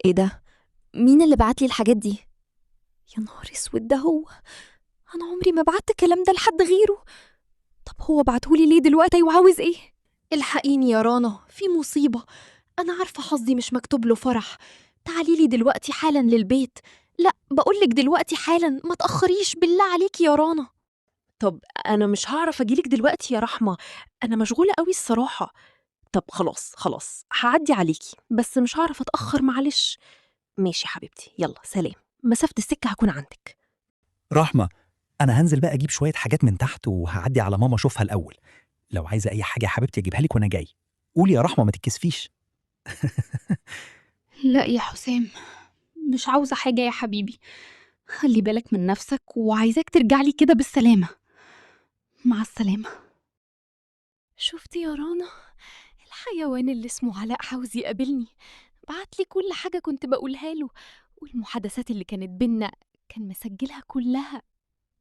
ايه ده؟ مين اللي بعتلي الحاجات دي؟ يا نهار اسود، ده هو. انا عمري ما بعت الكلام ده لحد غيره. طب هو بعتهولي ليه دلوقتي وعاوز ايه؟ الحقيني يا رنا، في مصيبة. انا عارفة حظي مش مكتوب له فرح. تعالي لي دلوقتي حالا للبيت. لا، بقولك دلوقتي حالا، ما تأخريش بالله عليكي يا رنا. طب أنا مش هعرف أجيلك دلوقتي يا رحمة، أنا مشغولة قوي الصراحة. طب خلاص خلاص هعدي عليكي، بس مش هعرف أتأخر معلش. ماشي حبيبتي، يلا سلام. مسافة السكة هكون عندك. رحمة، أنا هنزل بقى أجيب شوية حاجات من تحت وهعدي على ماما أشوفها الأول. لو عايزة أي حاجة يا حبيبتي أجيبها لك وأنا جاي. قولي يا رحمة ما تتكسفيش. لا يا حسام، مش عاوزة حاجة يا حبيبي. خلي بالك من نفسك، وعايزاك ترجعلي كده بالسلامة. مع السلامة. شفتي يا رنا؟ الحيوان اللي اسمه علاء عاوز يقابلني. بعتلي كل حاجة كنت بقولها له، والمحادثات اللي كانت بينا كان مسجلها كلها.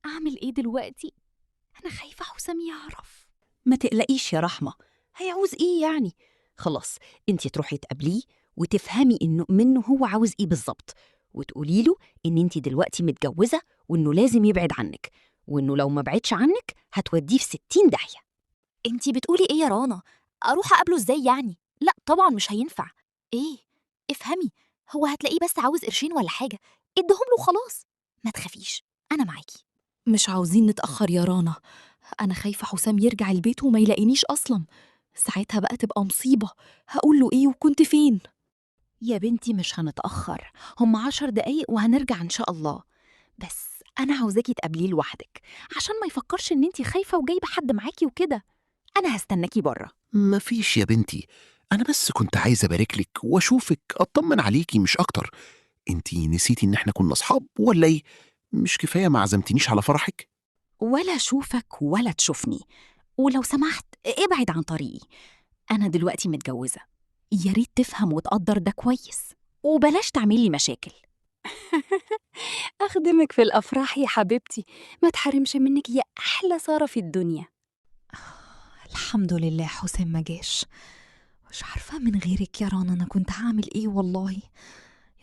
أعمل إيه دلوقتي؟ أنا خايفة حسام يعرف. ما تقلقيش يا رحمة، هيعوز ايه يعني؟ خلاص، انتي تروحي تقابليه وتفهمي انه منه هو عاوز ايه بالظبط، وتقولي له ان انتي دلوقتي متجوزة وانه لازم يبعد عنك، وانه لو ما بعدش عنك هتوديه في 60 داهية. انتي بتقولي ايه يا رنا؟ اروح اقابله ازاي يعني؟ لا طبعا مش هينفع. ايه؟ افهمي، هو هتلاقيه بس عاوز قرشين ولا حاجه، ادهم له خلاص. ما تخافيش، انا معاكي. مش عاوزين نتأخر يا رنا. أنا خايفة حسام يرجع البيت وما يلاقينيش أصلا. ساعتها بقى تبقى مصيبة. هقول له إيه وكنت فين؟ يا بنتي مش هنتأخر، هم 10 دقايق وهنرجع ان شاء الله. بس انا عاوزاكي تقابليه لوحدك، عشان ما يفكرش ان انتي خايفة وجايبة حد معاكي وكده. انا هستناكي بره. مفيش يا بنتي، أنا بس كنت عايز أباركلك وأشوفك أطمن عليكي مش أكتر. انتي نسيتي إن إحنا كنا أصحاب ولا إيه؟ مش كفاية ما عزمتنيش على فرحك؟ ولا اشوفك ولا تشوفني، ولو سمحت ابعد عن طريقي. انا دلوقتي متجوزة، يا ريت تفهم وتقدر ده كويس، وبلاش تعملي مشاكل. أخدمك في الأفراح يا حبيبتي، ما تحرمش منك يا أحلى سارة في الدنيا. الحمد لله حسام ما جاش. مش عارفة من غيرك يا رنا أنا كنت هعمل إيه والله.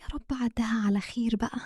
يا رب عدها على خير بقى.